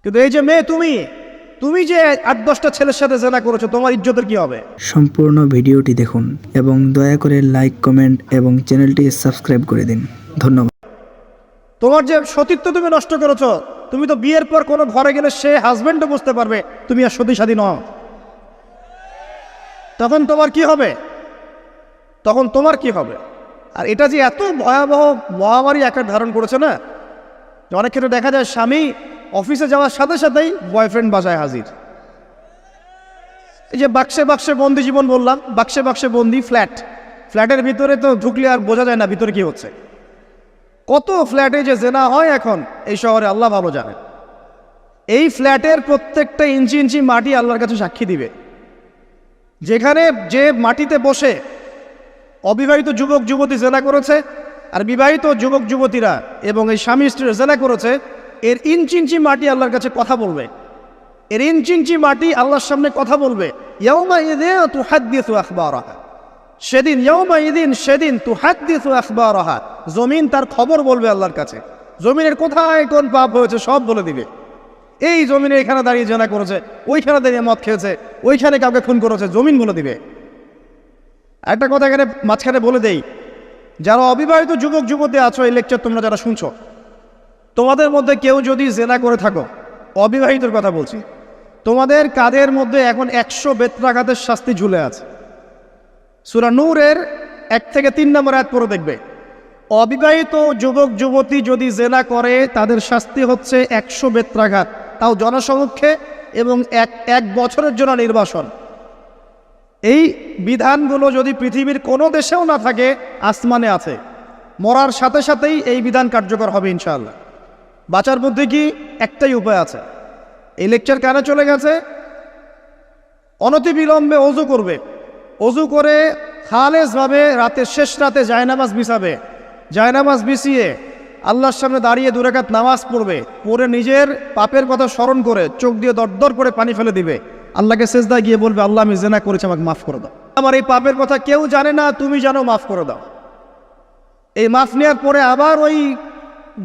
কিন্তু এই যে মেয়ে, তুমি যে 8-10টা ছেলের সাথে জেনা করেছো, তোমার ইজ্জতের কি হবে? সম্পূর্ণ ভিডিওটি দেখুন এবং দয়া করে লাইক, কমেন্ট এবং চ্যানেলটি সাবস্ক্রাইব করে দিন। ধন্যবাদ। তোমার যে সতীত্ব তুমি নষ্ট করেছো, তুমি তো বিয়ের পর কোনো ঘরে গেলে সে হাজবেন্ডও বুঝতে পারবে তুমি আর সতী সাধী নও। তখন তোমার কি হবে? আর এটা যে এত ভয়াবহ মহামারী আকার ধারণ করেছে না, যে অনেক ক্ষেত্রে দেখা যায় স্বামী অফিসে যাওয়ার সাথে সাথেই বয়ফ্রেন্ড বাসায় হাজির। এই যে বাক্সে বাক্সে বন্দি জীবন বললাম, বাক্সে বাক্সে বন্দি ফ্ল্যাটের ভিতরে তো ঢুকলে আর বোঝা যায় না ভিতরে কি হচ্ছে। কত ফ্ল্যাটে যে জেনা হয় এখন এই শহরে আল্লাহ ভালো জানেন। এই ফ্ল্যাটের প্রত্যেকটা ইঞ্চি ইঞ্চি মাটি আল্লাহর কাছে সাক্ষী দিবে। যেখানে যে মাটিতে বসে অবিবাহিত যুবক যুবতী জেনা করেছে আর বিবাহিত যুবক যুবতীরা এবং এই স্বামী স্ত্রীরা জেনা করেছে, এর ইঞ্চি ইঞ্চি মাটি আল্লাহর কাছে কথা বলবে। এর ইঞ্চি ইঞ্চি মাটি আল্লাহর সামনে কথা বলবে। ইয়াউমাইযিন তুহাদ্দিসু আখবারাহা, সেদিন তুহাদ্দিসু আখবারাহা, জমিন তার খবর বলবে আল্লাহর কাছে। জমিনের কোথায় কোন পাপ হয়েছে সব বলে দিবে। এই জমিনে এখানে দাঁড়িয়ে জেনা করেছে, ওইখানে দাঁড়িয়ে মদ খেয়েছে, ওইখানে কাউকে খুন করেছে, জমিন বলে দিবে। একটা কথা এখানে মাঝখানে বলে দেই, যারা অবিবাহিত যুবক যুবতী আছো, এই লেকচার তোমরা যারা শুনছো, তোমাদের মধ্যে কেউ যদি জেনা করে থাকো, অবিবাহিতর কথা বলছি, তোমাদের কাঁধের মধ্যে এখন 100 বেত্রাঘাতের শাস্তি ঝুলে আছে। সূরা নূরের 1 থেকে 3 নম্বর আয়াত পড়ে দেখবে, অবিবাহিত যুবক যুবতী যদি জেনা করে তাদের শাস্তি হচ্ছে 100 বেত্রাঘাত, তাও জনসমক্ষে, এবং এক বছরের জন্য নির্বাসন। এই বিধানগুলো যদি পৃথিবীর কোনো দেশেও না থাকে, আসমানে আছে। মরার সাথে সাথেই এই বিধান কার্যকর হবে ইনশাআল্লাহ। বাঁচার মধ্যে কি একটাই উপায় আছে। এই লেকচার কানে চলে গেছে, অনতিবিলম্বে অজু করবে। অজু করে খালেসভাবে রাতের শেষ রাতে জায়নামাজ বিছাবে। জায়নামাজ বিছিয়ে আল্লাহর সামনে দাঁড়িয়ে 2 রাকাত নামাজ পড়বে। পড়ে নিজের পাপের কথা স্মরণ করে চোখ দিয়ে দরদর করে পানি ফেলে দিবে। আল্লাহকে সেজদায় গিয়ে বলবে, আল্লাহ আমি জেনা করেছি, আমাকে মাফ করে দাও। আমার এই পাপের কথা কেউ জানে না, তুমি জানো, মাফ করে দাও। এই মাফ নেওয়ার পরে আবার ওই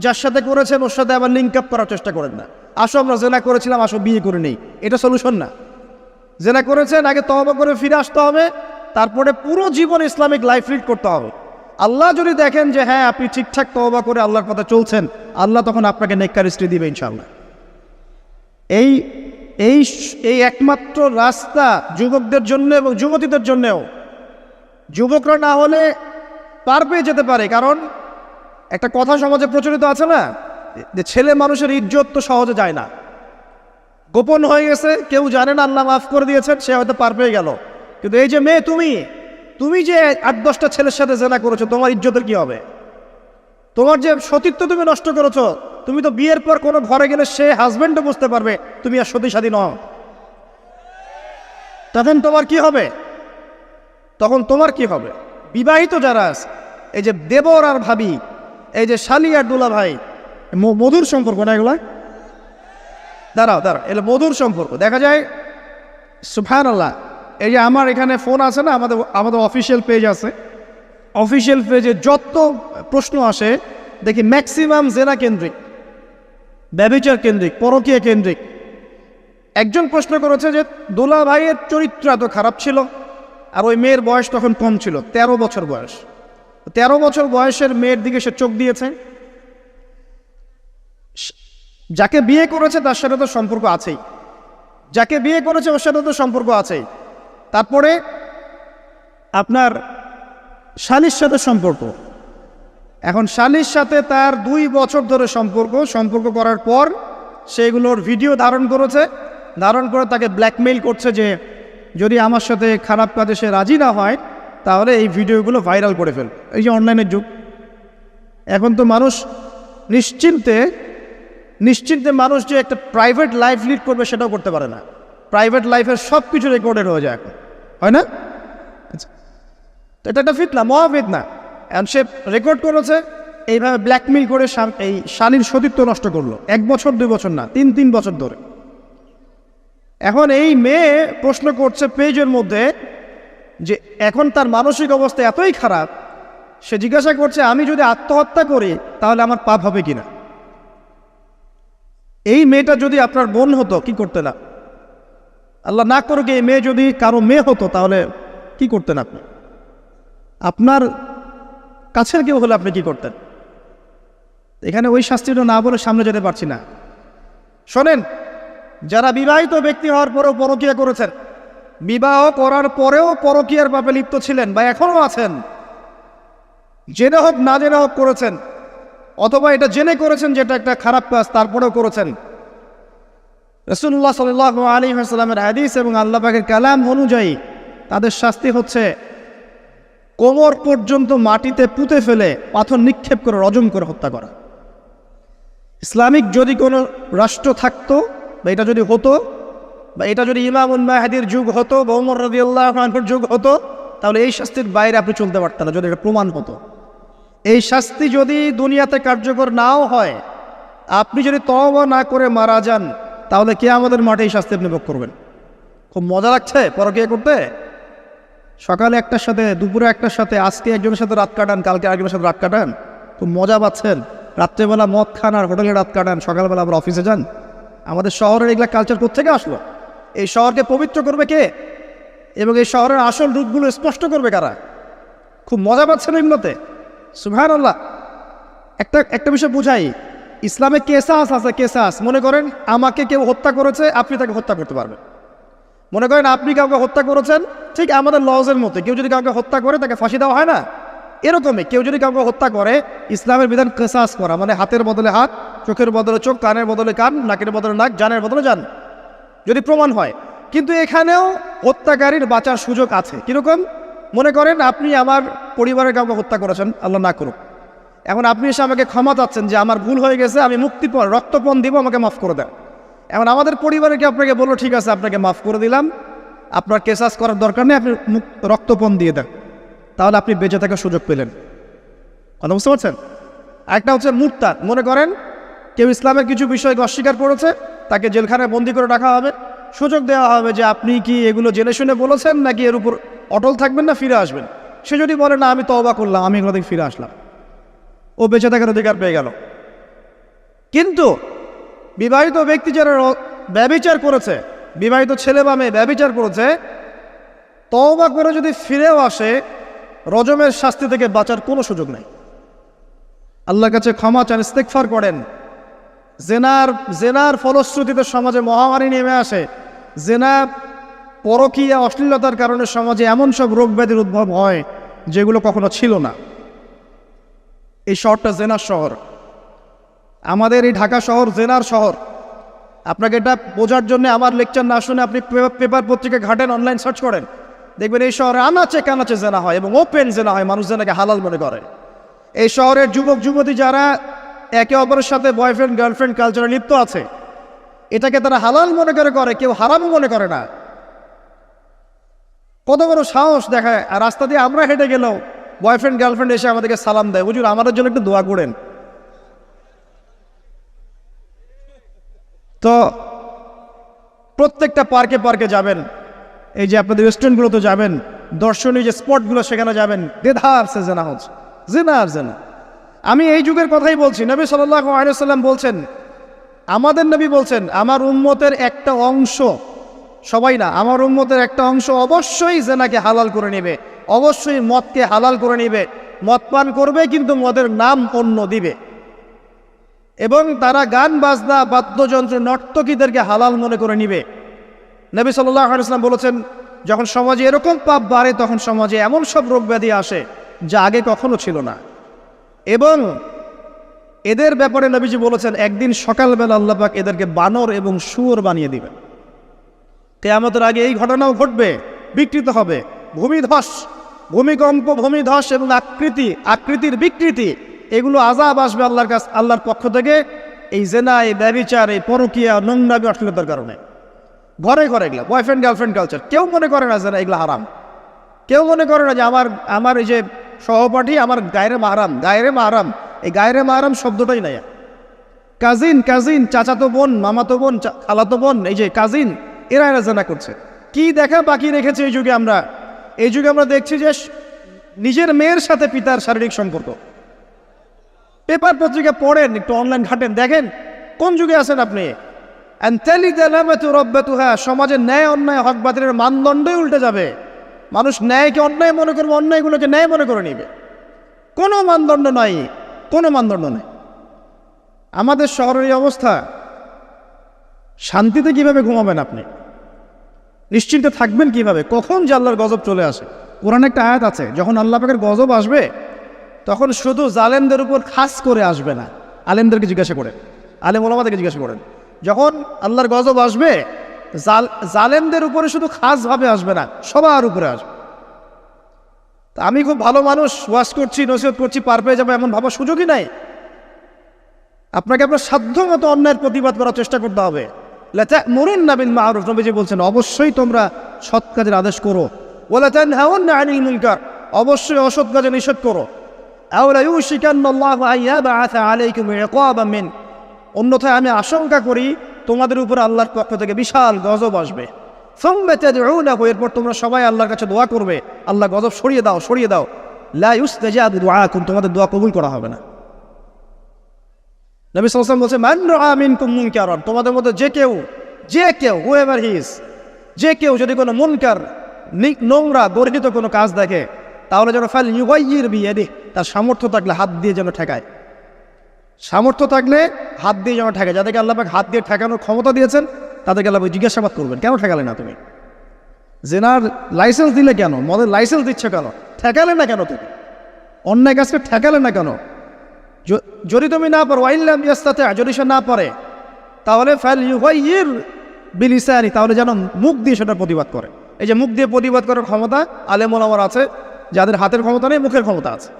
যার সাথে করেছেন ওর সাথে আবার লিঙ্ক আপ করার চেষ্টা করেন না। আসো আমরা জেনা করেছিলাম, আসো বিয়ে করে নেই, এটা সলিউশন না। জেনা করেছেন, আগে তওবা করে ফিরে আসতে হবে, তারপরে পুরো জীবন ইসলামিক লাইফ লিড করতে হবে। আল্লাহ যদি দেখেন যে হ্যাঁ আপনি ঠিকঠাক তওবা করে আল্লাহর কথা চলছেন, আল্লাহ তখন আপনাকে নেককার স্ত্রী দিবে ইনশাআল্লাহ। এই এই এই একমাত্র রাস্তা যুবকদের জন্য এবং যুবতীদের জন্যও। যুবকরা না হলে পার পেয়ে যেতে পারে, কারণ একটা কথা সমাজে প্রচলিত আছে না, যে ছেলে মানুষের ইজ্জত তো সহজে যায় না, গোপন হয়ে গেছে, কেউ জানে না, আল্লাহ মাফ করে দিয়েছেন, সে হয়তো পার পেয়ে গেল। কিন্তু এই যে মেয়ে, তুমি যে 8-10টা ছেলের সাথে জেনা করেছো, তোমার ইজ্জতের কি হবে? তোমার যে সতীত্ব তুমি নষ্ট করেছো, তুমি তো বিয়ের পর কোনো ঘরে গেলে সে হাজবেন্ডও বুঝতে পারবে তুমি আর সতী সাধী নও। তখন তোমার কি হবে? বিবাহিত যারা আছে, এই যে দেবর আর ভাবি, এই যে শালি আর দুলা ভাই, মধুর সম্পর্ক না এগুলা? দাঁড়াও, এগুলো মধুর সম্পর্ক। দেখা যায় সুবহানাল্লাহ, এই যে আমার এখানে ফোন আছে না, আমাদের অফিসিয়াল পেজ আছে, অফিসিয়াল পেজে যত প্রশ্ন আসে দেখি ম্যাক্সিমাম জেনা কেন্দ্রিক, ব্যভিচার কেন্দ্রিক, পরকীয়া কেন্দ্রিক। একজন প্রশ্ন করেছে যে দোলা ভাইয়ের চরিত্র এত খারাপ ছিল, আর ওই মেয়ের বয়স তখন কম ছিল, 13 বছর বয়স। 13 বছর বয়সের মেয়ের দিকে সে চোখ দিয়েছে। যাকে বিয়ে করেছে তার সাথে তো সম্পর্ক আছেই, যাকে বিয়ে করেছে ওর সাথে তো সম্পর্ক আছেই। তারপরে আপনার শালির সাথে সম্পর্ক। এখন শালির সাথে তার 2 বছর ধরে সম্পর্ক করার পর সেগুলোর ভিডিও ধারণ করে তাকে ব্ল্যাকমেইল করছে যে যদি আমার সাথে খারাপ কাজে সে রাজি না হয় তাহলে এই ভিডিওগুলো ভাইরাল করে ফেল। এই যে অনলাইনের যুগ, এখন তো মানুষ নিশ্চিন্তে মানুষ যে একটা প্রাইভেট লাইফ লিড করবে সেটাও করতে পারে না। প্রাইভেট লাইফের সব কিছু রেকর্ডেড হয়ে যায় এখন, হয় না? তো এটা একটা ফিতনা, মহাফিতনা। এখন সে রেকর্ড করেছে, এইভাবে ব্ল্যাকমেইল করে এই শালীর সতীত্ব নষ্ট করলো। 1 বছর 2 বছর না, 3 বছর ধরে। এখন এই মেয়ে প্রশ্ন করছে পেজের মধ্যে যে এখন তার মানসিক অবস্থা এতই খারাপ, সে জিজ্ঞাসা করছে আমি যদি আত্মহত্যা করি তাহলে আমার পাপ হবে কিনা। এই মেয়েটা যদি আপনার বোন হতো কি করতেন আপনি? আল্লাহ না করুক এই মেয়ে যদি কারো মেয়ে হতো তাহলে কি করতেন আপনি? আপনার কাছের কেউ হলে আপনি কি করতেন? এখানে ওই শাস্তিটা না বলে সামনে যেতে পারছি না। শোনেন, যারা বিবাহিত ব্যক্তি হওয়ার পরেও পরকীয়া করেছেন, বিবাহ করার পরেও পরকীয়ার পাপে লিপ্ত ছিলেন বা এখনও আছেন, জেনে হোক না জেনে হোক করেছেন, অথবা এটা জেনে করেছেন যেটা একটা খারাপ কাজ তারপরেও করেছেন, রাসূলুল্লাহ সাল্লাল্লাহু আলাইহি ওয়াসাল্লামের হাদিস এবং আল্লাহ পাকের কালাম অনুযায়ী তাদের শাস্তি হচ্ছে কোমর পর্যন্ত মাটিতে পুঁতে ফেলে পাথর নিক্ষেপ করে রজম করে হত্যা করা। ইসলামিক যদি কোনো রাষ্ট্র থাকতো বা এটা যদি হতো, বা এটা যদি ইমামুল মাহদির যুগ হতো বা ওমর রাদিয়াল্লাহু আনহুর যুগ হতো, তাহলে এই শাস্তির বাইরে আপনি চলতে পারতেন না যদি এটা প্রমাণ হতো। এই শাস্তি যদি দুনিয়াতে কার্যকর নাও হয়, আপনি যদি তওবা না করে মারা যান, তাহলে কিয়ামতের মাঠে এই শাস্তি আপনি ভোগ করবেন। খুব মজা লাগছে পরকীয়া করতে। সকালে একটার সাথে, দুপুরে একটার সাথে, আজকে একজনের সাথে রাত কাটান, কালকে আরেকজনের সাথে রাত কাটান, খুব মজা পাচ্ছেন। রাত্রেবেলা মদ খান আর হোটেলে রাত কাটান, সকালবেলা আবার অফিসে যান। আমাদের শহরের এগুলা কালচার কোত্থেকে আসলো? এই শহরকে পবিত্র করবে কে এবং এই শহরের আসল রূপগুলো স্পষ্ট করবে কারা? খুব মজা পাচ্ছেন এগুলোতে। সুবহানাল্লাহ। একটা বিষয় বুঝাই, ইসলামে কেসাস আছে, কেসাস। মনে করেন আমাকে কেউ হত্যা করেছে, আপনি তাকে হত্যা করতে পারবেন। মনে করেন আপনি কাউকে হত্যা করেছেন, ঠিক আমাদের লজের মতো, কেউ যদি কাউকে হত্যা করে তাকে ফাঁসি দেওয়া হয় না, এরকমই কেউ যদি কাউকে হত্যা করে, ইসলামের বিধান কেসাস করা, মানে হাতের বদলে হাত, চোখের বদলে চোখ, কানের বদলে কান, নাকের বদলে নাক, জানের বদলে জান, যদি প্রমাণ হয়। কিন্তু এখানেও হত্যাকারীর বাঁচার সুযোগ আছে। কিরকম? মনে করেন আপনি আমার পরিবারের কাউকে হত্যা করেছেন, আল্লাহ না করুক। এখন আপনি এসে আমাকে ক্ষমা চাচ্ছেন যে আমার ভুল হয়ে গেছে, আমি মুক্তিপণ, রক্তপণ দিব, আমাকে মাফ করে দেন। এখন আমাদের পরিবারকে আপনাকে বললো ঠিক আছে আপনাকে মাফ করে দিলাম, আপনার কেসাস করার দরকার নেই, আপনি রক্তপণ দিয়ে দেন, তাহলে আপনি বেঁচে থাকার সুযোগ পেলেন। কথা বুঝতে পারছেন? একটা হচ্ছে মুরতাদ। মনে করেন কেউ ইসলামের কিছু বিষয়কে অস্বীকার করেছে, তাকে জেলখানায় বন্দি করে রাখা হবে, সুযোগ দেওয়া হবে যে আপনি কি এগুলো জেনে শুনে বলেছেন নাকি এর উপর অটল থাকবেন না ফিরে আসবেন। সে যদি বলে না আমি তওবা করলাম, আমি এগুলো থেকে ফিরে আসলাম, ও বেঁচে থাকার অধিকার পেয়ে গেল। কিন্তু বিবাহিত ব্যক্তি যারা ব্যভিচার করেছে, বিবাহিত ছেলে বা মেয়ে ব্যভিচার করেছে, তওবা করে যদি ফিরেও আসে, রজমের শাস্তি থেকে বাঁচার কোনো সুযোগ নেই। আল্লাহর কাছে ক্ষমা চান, ইস্তেগফার করেন। জেনার ফলশ্রুতিতে সমাজে মহামারী নেমে আসে। জেনা, পরকীয়া, অশ্লীলতার কারণে সমাজে এমন সব রোগ ব্যাধির উদ্ভব হয় যেগুলো কখনো ছিল না। এই শহরটা জেনার শহর। আমাদের এই ঢাকা শহর জেনার শহর। আপনাকে এটা বোঝার জন্য আমার লেকচার না শুনে আপনি পেপার পত্রিকা ঘাটেন, অনলাইন সার্চ করেন, দেখবেন এই শহরে আনাচে কানাচে জেনা হয় এবং ওপেন জেনা হয়, মানুষ জেনাকে হালাল মনে করে। এই শহরের যুবক যুবতী যারা একে অপরের সাথে বয়ফ্রেন্ড গার্লফ্রেন্ড কালচারে লিপ্ত আছে, এটাকে তারা হালাল মনে করে, কেউ হারামও মনে করে না। কত বড় সাহস দেখায়। আর রাস্তা দিয়ে আমরা হেঁটে গেলেও বয়ফ্রেন্ড গার্লফ্রেন্ড এসে আমাদেরকে সালাম দেয়, হুজুর আমাদের জন্য একটু দোয়া করেন। তো প্রত্যেকটা পার্কে পার্কে যাবেন, এই যে আপনাদের রেস্টুরেন্টগুলোতে যাবেন, দর্শনীয় যে স্পটগুলো সেখানে যাবেন, দেধার সে জেনা হচ্ছে, জেনা আর জেনা। আমি এই যুগের কথাই বলছি। নবী সাল্লাল্লাহু আলাইহি ওয়াসাল্লাম বলছেন, আমাদের নবী বলছেন, আমার উম্মতের একটা অংশ, সবাই না, আমার উম্মতের একটা অংশ অবশ্যই জেনাকে হালাল করে নেবে, অবশ্যই মদকে হালাল করে নেবে, মদ পান করবে কিন্তু মদের নাম অন্য দিবে, এবং তারা গান বাজনা বাদ্যযন্ত্র নর্তকীদেরকে হালাল মনে করে নিবে। নবী সাল্লাল্লাহু আলাইহি ওয়াসাল্লাম বলেছেন, যখন সমাজে এরকম পাপ বাড়ে তখন সমাজে এমন সব রোগ ব্যাধি আসে যা আগে কখনো ছিল না। এবং এদের ব্যাপারে নবীজি বলেছেন, একদিন সকালবেলা আল্লাহ পাক এদেরকে বানর এবং শুয়োর বানিয়ে দিবেন। কিয়ামতের আগে এই ঘটনাও ঘটবে, বিকৃত হবে, ভূমিধস, ভূমিকম্প, ভূমিধস এবং আকৃতির বিকৃতি, এগুলো আযাব আসবে আল্লাহর পক্ষ থেকে। এই জেনা, এই ব্যভিচার, এই পরকীয়া, নোংরামি, অশ্লীলতার কারণে ঘরে ঘরে এগুলো বয়ফ্রেন্ড গার্লফ্রেন্ড কালচার। কেউ মনে করে না যে এগুলো হারাম, কেউ মনে করে না যে আমার এই যে সহপাঠী আমার গায়রে মাহরাম, এই গায়রে মাহরাম শব্দটাই নাই। কাজিন, চাচাতো বোন, মামাতো বোন, খালাতো বোন, এই যে কাজিন, এরা জেনা করছে। কি দেখা বাকি রেখেছে এই যুগে আমরা দেখছি যে নিজের মেয়ের সাথে পিতার শারীরিক সম্পর্ক। পেপার পত্রিকা পড়েন, একটু অনলাইন ঘাটেন, দেখেন কোন যুগে আছেন আপনি? সমাজে ন্যায় অন্যায় হক বাতিলের মানদণ্ডই উল্টে যাবে। মানুষ ন্যায়কে অন্যায় মনে করবে, অন্যায়গুলোকে ন্যায় মনে করে নিবে। কোনো মানদণ্ড নাই, কোনো মানদণ্ড নেই। আমাদের শহরের এই অবস্থা, শান্তিতে কিভাবে ঘুমাবেন আপনি? নিশ্চিন্তে থাকবেন কিভাবে? কখন যে আল্লাহর গজব চলে আসে। কোরআনে একটা আয়াত আছে, যখন আল্লাহ পাকের গজব আসবে তখন শুধু জালেমদের উপর খাস করে আসবে না। আলেমদেরকে জিজ্ঞাসা করেন, আলেম ওলামাদেরকে জিজ্ঞাসা করেন, যখন আল্লাহর গজব আসবে জালেমদের উপরে শুধু খাসভাবে আসবে না, সবার উপরে আসবে। তা আমি খুব ভালো মানুষ, ওয়াজ করছি, নসিহত করছি, পার পেয়ে যাবো এমন ভাবার সুযোগই নাই। আপনাকে আপনার সাধ্য মতো অন্যায়ের প্রতিবাদ করার চেষ্টা করতে হবে। লাতা'মুরুন্না বিল মা'রুফ, নবীজি বলছেন অবশ্যই তোমরা সৎ কাজের আদেশ করো। ওয়ালা তানহাউন্না আনিল মুনকার, অবশ্যই অসৎ কাজে নিষেধ করো। আও লা ইউশিকান্নাল্লাহু আন ইয়াবআসা আলাইকুম ইকাবাম মিন, অন্যথায় আমি আশঙ্কা করি তোমাদের উপর আল্লাহর পক্ষ থেকে বিশাল গজব আসবে। সুম্মা তাদউনাহু, এরপর তোমরা সবাই আল্লাহর কাছে দোয়া করবে, আল্লাহ গজব সরিয়ে দাও, সরিয়ে দাও। লা ইউস্তাজাবু দুআকুম, তোমাদের দোয়া কবুল করা হবে না। নবী সাল্লাল্লাহু আলাইহি ওয়াসাল্লাম বলছে, মান রাআ মিনকুম মুনকারান, তোমাদের মধ্যে যে কেউ হুএভার হি ইজ, যে কেউ যদি কোনো মুনকার, নোংরা গর্হিত কোনো কাজ দেখে, তাহলে যেন ফাল ইউগাইয়ির বিয়াদিহি, তার সামর্থ্য থাকলে হাত দিয়ে যেন ঠেকায়। সামর্থ্য থাকলে হাত দিয়ে যেন ঠেকায়। যাদেরকে আল্লাহ পাক হাত দিয়ে ঠেকানোর ক্ষমতা দিয়েছেন তাদেরকে আল্লাহ জিজ্ঞাসাবাদ করবেন, কেন ঠেকালে না তুমি? জেনার লাইসেন্স দিলে কেন? মদের লাইসেন্স দিচ্ছ কেন? ঠেকালে না কেন তুমি? অন্যায় কাজকে ঠেকালে না কেন? যদি তুমি না পারো, ওয়াইল্লাম ইয়াস্তাতি, যদি সে না পারে, তাহলে ফাল ইউগাইয়ির বিলিসানি, তাহলে যেন মুখ দিয়ে সেটা প্রতিবাদ করে। এই যে মুখ দিয়ে প্রতিবাদ করার ক্ষমতা আলেম ওলামার আছে, যাদের হাতের ক্ষমতা নেই, মুখের ক্ষমতা আছে।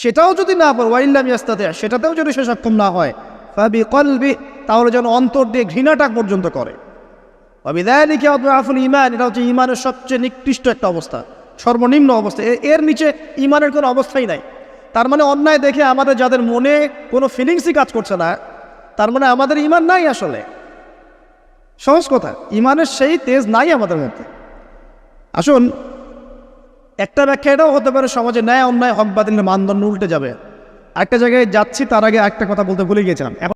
সেটাও যদি না পারে, ওয়াইল্লাম ইয়াস্তাতি, সেটাতেও যদি সে সক্ষম না হয়, ফাবিকলবি, তাহলে যেন অন্তর দিয়ে ঘৃণাটা পর্যন্ত করে। ওয়াবিযালিকা আদআফুল ঈমান, এটা হচ্ছে ঈমানের সবচেয়ে নিকৃষ্ট একটা অবস্থা, সর্বনিম্ন অবস্থা। এর নিচে ঈমানের কোনো অবস্থাই নাই। তার মানে অন্যায় দেখে আমাদের যাদের মনে কোনো ফিলিংসই কাজ করছে না, তার মানে আমাদের ঈমান নাই আসলে। সহজ কথা, ঈমানের সেই তেজ নাই আমাদের মধ্যে। আসুন, একটা ব্যাখ্যা এটাও হতে পারে সমাজে ন্যায় অন্যায় হক বাতিলের মানদণ্ড উল্টে যাবে। একটা জায়গায় যাচ্ছি, তার আগে একটা কথা বলতে ভুলে গিয়েছিলাম।